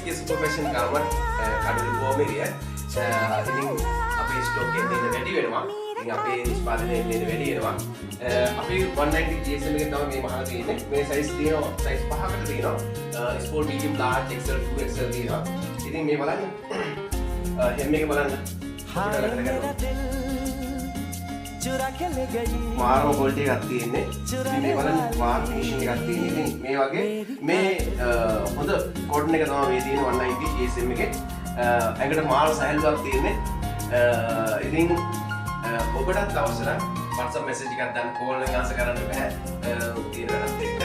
SK Super Fashion garment කඩළු බොමෙරිය. ඉතින් අපේ stock එකේ දෙන්න වැඩි වෙනවා. ඉතින් අපේ නිෂ්පාදනය දෙන්න වැඩි වෙනවා. අපි 190 GSM එකේ තමයි මේ මහල තියෙන්නේ. මේ සයිස් තියෙනවා. සයිස් පහකට තියෙනවා. Sport medium large XL 2XL තියෙනවා. ඉතින් මේ බලන්න. hem එක බලන්න. මාරම ක්වොලිටි එකක් තියෙන්නේ. ඉතින් මේ බලන්න මාර ෆිනිෂින් එකක් තියෙන්නේ. ඉතින් මේ වගේ මේ හොඳ කොටන් එක තමයි මේ තියෙන්නේ 190 GSM එකේ. ඇඟට මාර සැහැල්ලුවක් තියෙන්නේ. ඉතින් ඔබටත් අවශ්‍ය නම් WhatsApp message එකක් දාන්න කෝල් එකක් ආස කරන්න බෑ. තියෙන වැඩත් එක්ක